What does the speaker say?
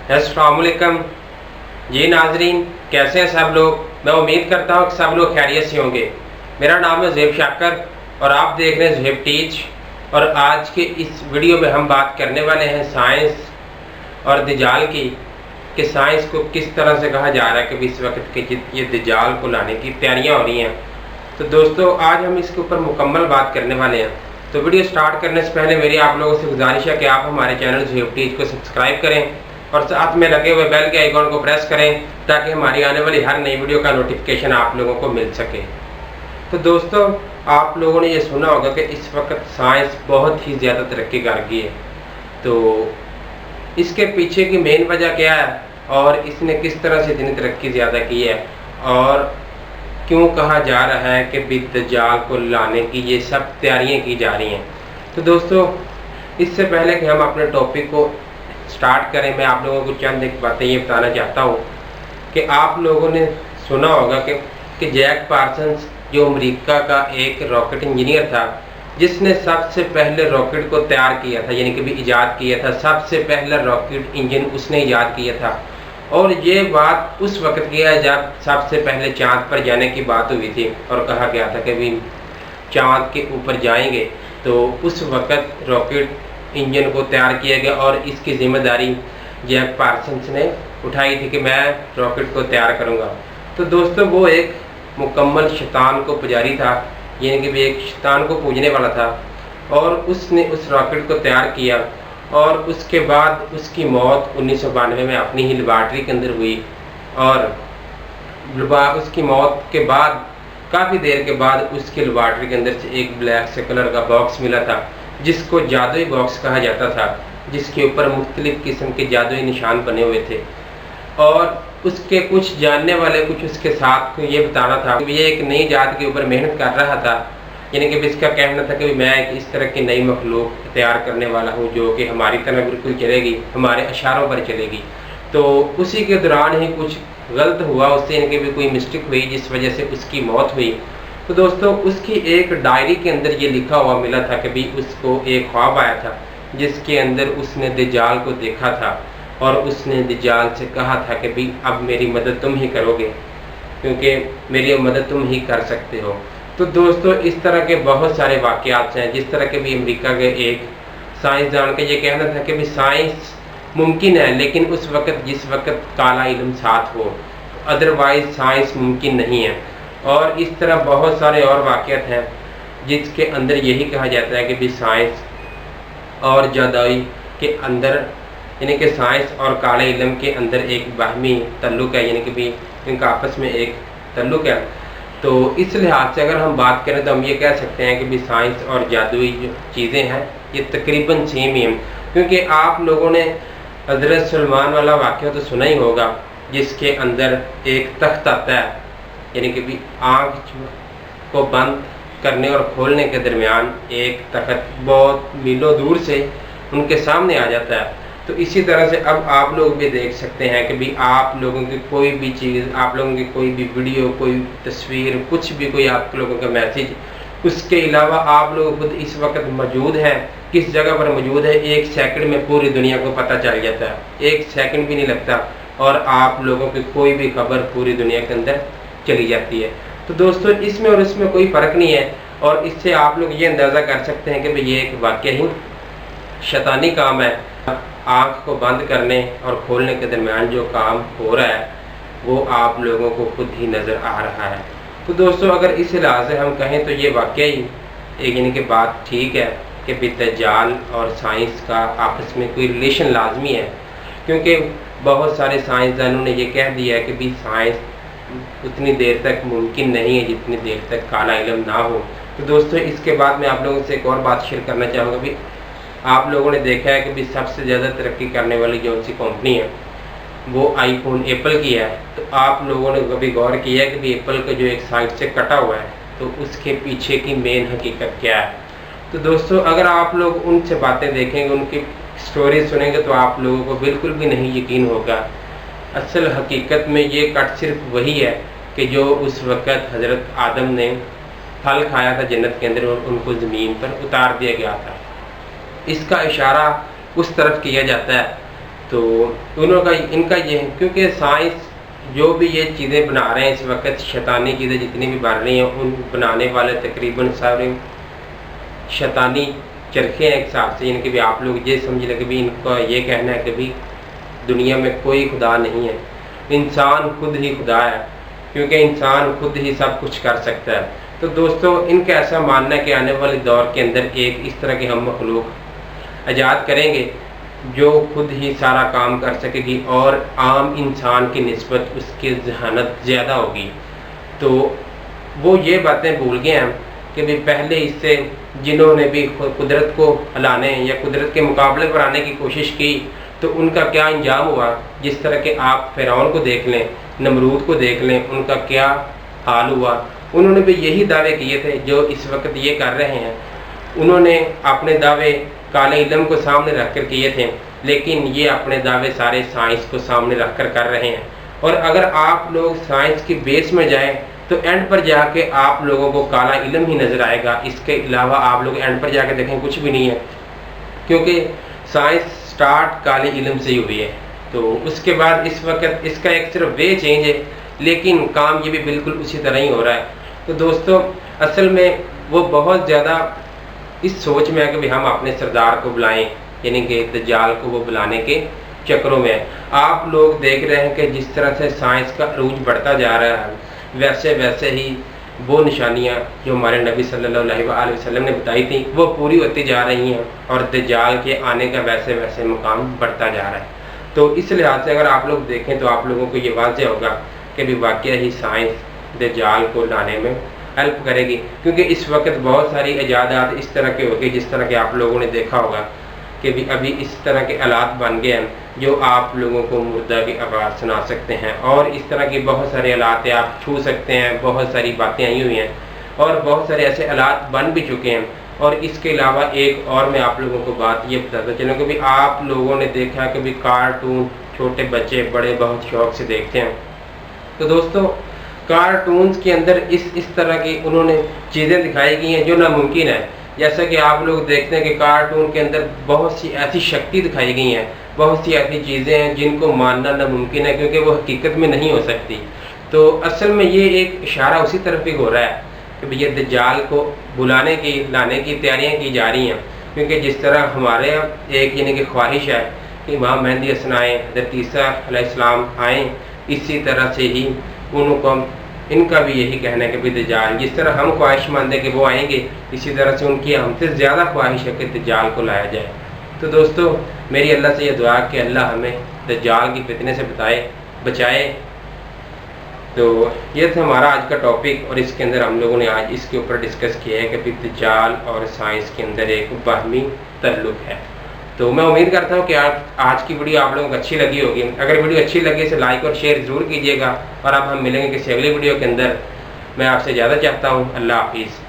अस्सलामुअलैकुम जी नाजरीन, कैसे हैं सब लोग। मैं उम्मीद करता हूँ कि सब लोग खैरियत से होंगे। मेरा नाम है ज़ेब शाकर और आप देख रहे हैं ज़ेब टीच। और आज के इस वीडियो में हम बात करने वाले हैं साइंस और दज्जाल की, कि साइंस को किस तरह से कहा जा रहा है कि इस वक्त के ये दज्जाल को लाने की तैयारियाँ हो रही हैं। तो दोस्तों आज हम इसके ऊपर मुकम्मल बात करने वाले हैं। तो वीडियो स्टार्ट करने से पहले मेरी आप लोगों से गुजारिश है कि आप हमारे चैनल ज़ेब टीच को सब्सक्राइब करें और साथ में लगे हुए बेल के आइकॉन को प्रेस करें ताकि हमारी आने वाली हर नई वीडियो का नोटिफिकेशन आप लोगों को मिल सके। तो दोस्तों आप लोगों ने ये सुना होगा कि इस वक्त साइंस बहुत ही ज़्यादा तरक्की कर गई है। तो इसके पीछे की मेन वजह क्या है और इसने किस तरह से इतनी तरक्की ज़्यादा की है और क्यों कहा जा रहा है कि दज्जाल को लाने की ये सब तैयारियां की जा रही हैं। तो दोस्तों इससे पहले कि हम अपने टॉपिक को स्टार्ट करें, मैं आप लोगों को चंद एक बातें ये बताना चाहता हूँ कि आप लोगों ने सुना होगा कि जैक पार्सन्स जो अमेरिका का एक रॉकेट इंजीनियर था, जिसने सबसे पहले रॉकेट को तैयार किया था, यानी कि भी ईजाद किया था। सबसे पहला रॉकेट इंजन उसने ईजाद किया था और ये बात उस वक्त की है जब सबसे पहले चाँद पर जाने की बात हुई थी और कहा गया था कि भी चाँद के ऊपर जाएंगे। तो उस वक्त रॉकेट इंजन को तैयार किया गया और इसकी जिम्मेदारी जैक पार्सन्स ने उठाई थी कि मैं रॉकेट को तैयार करूंगा। तो दोस्तों वो एक मुकम्मल शैतान को पुजारी था, यानी कि भी एक शैतान को पूजने वाला था और उसने उस रॉकेट को तैयार किया और उसके बाद उसकी मौत 1992 में अपनी ही लेबॉर्ट्री के अंदर हुई। और उसकी मौत के बाद काफ़ी देर के बाद उसकी लेबॉर्ट्री के अंदर से एक ब्लैक से कलर का बॉक्स मिला था, जिसको जादुई बॉक्स कहा जाता था, जिसके ऊपर मुख्तलिफ़ किस्म के जादुई निशान बने हुए थे। और उसके कुछ जानने वाले कुछ उसके साथ को ये बताना था कि ये एक नई जात के ऊपर मेहनत कर रहा था, यानी कि इसका कहना था कि मैं एक इस तरह की नई मखलूक तैयार करने वाला हूँ जो कि हमारी तरह बिल्कुल चलेगी, हमारे इशारों पर चलेगी। तो उसी के दौरान ही कुछ गलत हुआ उससे, यानी कि भी कोई मिस्टेक हुई जिस वजह से उसकी मौत हुई। तो दोस्तों उसकी एक डायरी के अंदर ये लिखा हुआ मिला था कि भी उसको एक ख्वाब आया था जिसके अंदर उसने दज्जाल को देखा था और उसने दज्जाल से कहा था कि भी अब मेरी मदद तुम ही करोगे क्योंकि मेरी मदद तुम ही कर सकते हो। तो दोस्तों इस तरह के बहुत सारे वाक़यात हैं, जिस तरह के भी अमेरिका के एक साइंसदान का ये कहना था कि भी साइंस मुमकिन है लेकिन उस वक्त जिस वक्त काला इल्म साथ हो, अदरवाइज साइंस मुमकिन नहीं है। और इस तरह बहुत सारे और वाक़यात हैं जिसके अंदर यही कहा जाता है कि भी साइंस और जादुई के अंदर, यानी कि साइंस और काले इल्म के अंदर एक बाहमी तल्लुक़ है, यानी कि भी इनका आपस में एक तल्लुक़ है। तो इस लिहाज से अगर हम बात करें तो हम ये कह सकते हैं कि भी साइंस और जादुई जो चीज़ें हैं ये तकरीबन सेम ही हैं, क्योंकि आप लोगों ने हज़रत सलमान वाला वाक़या तो सुना ही होगा जिसके अंदर एक तख्त आता है, यानी कि भी आँख को बंद करने और खोलने के दरमियान एक तख्त बहुत मीलों दूर से उनके सामने आ जाता है। तो इसी तरह से अब आप लोग भी देख सकते हैं कि भी आप लोगों की कोई भी चीज़, आप लोगों की कोई भी वीडियो, कोई तस्वीर, कुछ भी, कोई आप लोगों का मैसेज, उसके अलावा आप लोग खुद इस वक्त मौजूद हैं, किस जगह पर मौजूद है, एक सेकंड में पूरी दुनिया को पता चल जाता है। एक सेकंड भी नहीं लगता और आप लोगों की कोई भी खबर पूरी दुनिया के अंदर चली जाती है। तो दोस्तों इसमें और इसमें कोई फ़र्क नहीं है और इससे आप लोग ये अंदाज़ा कर सकते हैं कि भाई ये एक वाक़या ही शैतानी काम है। आँख को बंद करने और खोलने के दरमियान जो काम हो रहा है वो आप लोगों को खुद ही नज़र आ रहा है। तो दोस्तों अगर इस लिहाज से हम कहें तो ये वाक़या ही एक, यानी कि बात ठीक है कि भी दज्जाल और साइंस का आपस में कोई रिलेशन लाजमी है, क्योंकि बहुत सारे साइंसदानों ने ये कह दिया है कि भी साइंस उतनी देर तक मुमकिन नहीं है जितनी देर तक काला इल्म ना हो। तो दोस्तों इसके बाद मैं आप लोगों से एक और बात शेयर करना चाहूँगा। भी आप लोगों ने देखा है कि भी सबसे ज़्यादा तरक्की करने वाली जो सी कंपनी है वो आईफोन एप्पल की है। तो आप लोगों ने कभी गौर किया है कि भी एप्पल का जो एक साइड से कटा हुआ है तो उसके पीछे की मेन हकीकत क्या है। तो दोस्तों अगर आप लोग उनसे बातें देखेंगे, उनकी स्टोरी सुनेंगे तो आप लोगों को बिल्कुल भी नहीं यकीन होगा। असल हकीकत में ये कट सिर्फ वही है कि जो उस वक़्त हज़रत आदम ने फल खाया था जन्नत के अंदर और उनको ज़मीन पर उतार दिया गया था। इसका इशारा उस तरफ किया जाता है تو ان کا یہ ہے، کیونکہ سائنس جو بھی یہ چیزیں بنا رہے ہیں اس وقت، شیطانی چیزیں جتنی بھی بن رہی ہیں، ان بنانے والے تقریباً سارے شیطانی چرخے ہیں ایک حساب سے، یعنی کہ بھی آپ لوگ یہ سمجھ لیں کہ بھی ان کا یہ کہنا ہے کہ بھی دنیا میں کوئی خدا نہیں ہے، انسان خود ہی خدا ہے، کیونکہ انسان خود ہی سب کچھ کر سکتا ہے۔ تو دوستو ان کا ایسا ماننا ہے کہ آنے والے دور کے اندر ایک اس طرح کے ہم مخلوق ایجاد کریں گے جو خود ہی سارا کام کر سکے گی اور عام انسان کی نسبت اس کی ذہانت زیادہ ہوگی۔ تو وہ یہ باتیں بھول گئے ہیں کہ بھی پہلے اس سے جنہوں نے بھی قدرت کو ہلانے یا قدرت کے مقابلے پر آنے کی کوشش کی تو ان کا کیا انجام ہوا۔ جس طرح کہ آپ فرعون کو دیکھ لیں، نمرود کو دیکھ لیں، ان کا کیا حال ہوا۔ انہوں نے بھی یہی دعوے کیے تھے جو اس وقت یہ کر رہے ہیں، انہوں نے اپنے دعوے کالے علم کو سامنے رکھ کر کیے تھے، لیکن یہ اپنے دعوے سارے سائنس کو سامنے رکھ کر رہے ہیں۔ اور اگر آپ لوگ سائنس کی بیس میں جائیں تو اینڈ پر جا کے آپ لوگوں کو کالا علم ہی نظر آئے گا، اس کے علاوہ آپ لوگ اینڈ پر جا کے دیکھیں کچھ بھی نہیں ہے، کیونکہ سائنس سٹارٹ کالے علم سے ہی ہوئی ہے۔ تو اس کے بعد اس وقت اس کا ایک صرف وے چینج ہے، لیکن کام یہ بھی بالکل اسی طرح ہی ہو رہا ہے۔ تو دوستو اصل میں وہ بہت زیادہ اس سوچ میں ہے کہ ہم اپنے سردار کو بلائیں، یعنی کہ دجال کو وہ بلانے کے چکروں میں۔ آپ لوگ دیکھ رہے ہیں کہ جس طرح سے سائنس کا عروج بڑھتا جا رہا ہے، ویسے ہی وہ نشانیاں جو ہمارے نبی صلی اللہ علیہ وسلم نے بتائی تھیں وہ پوری ہوتی جا رہی ہیں، اور دجال کے آنے کا ویسے مقام بڑھتا جا رہا ہے۔ تو اس لحاظ سے اگر آپ لوگ دیکھیں تو آپ لوگوں کو یہ واضح ہوگا کہ بھی واقعہ ہی سائنس دجال کو لانے میں ہیلپ کرے گی، کیونکہ اس وقت بہت ساری ایجادات اس طرح کے ہوگی جس طرح کہ آپ لوگوں نے دیکھا ہوگا کہ بھی ابھی اس طرح کے آلات بن گئے ہیں جو آپ لوگوں کو مردہ کی آواز سنا سکتے ہیں، اور اس طرح کی بہت سارے آلات ہیں آپ چھو سکتے ہیں، بہت ساری باتیں آئی ہوئی ہیں اور بہت سارے ایسے آلات بن بھی چکے ہیں۔ اور اس کے علاوہ ایک اور میں آپ لوگوں کو بات یہ بتاتا چلوں کہ بھی آپ لوگوں نے دیکھا کہ بھی کارٹون چھوٹے بچے بڑے بہت شوق سے دیکھتے ہیں۔ تو دوستو کارٹونز کے اندر اس طرح کی انہوں نے چیزیں دکھائی گئی ہیں جو ناممکن ہے، جیسا کہ آپ لوگ دیکھتے ہیں کہ کارٹون کے اندر بہت سی ایسی شکتی دکھائی گئی ہیں، بہت سی ایسی چیزیں ہیں جن کو ماننا ناممکن ہے کیونکہ وہ حقیقت میں نہیں ہو سکتی۔ تو اصل میں یہ ایک اشارہ اسی طرف ہی ہو رہا ہے کہ یہ دجال کو لانے کی تیاریاں کی جا رہی ہیں، کیونکہ جس طرح ہمارے ایک یعنی کہ خواہش ہے کہ امام مہدی حسن آئیں، حضرت عیسیٰ علیہ السلام آئیں، اسی طرح سے ہی ان کا بھی یہی کہنا ہے کہ بھی دجال جس طرح ہم خواہش مند ہیں کہ وہ آئیں گے، اسی طرح سے ان کی ہم سے زیادہ خواہش ہے کہ دجال کو لایا جائے۔ تو دوستو میری اللہ سے یہ دعا کہ اللہ ہمیں دجال کی فتنے سے بچائے۔ تو یہ تھا ہمارا آج کا ٹاپک، اور اس کے اندر ہم لوگوں نے آج اس کے اوپر ڈسکس کیا ہے کہ دجال اور سائنس کے اندر ایک باہمی تعلق ہے۔ تو میں امید کرتا ہوں کہ آج کی ویڈیو آپ لوگوں کو اچھی لگی ہوگی۔ اگر ویڈیو اچھی لگی اسے لائک اور شیئر ضرور کیجیے گا، اور اب ہم ملیں گے کسی اگلی ویڈیو کے اندر۔ میں آپ سے زیادہ چاہتا ہوں۔ اللہ حافظ۔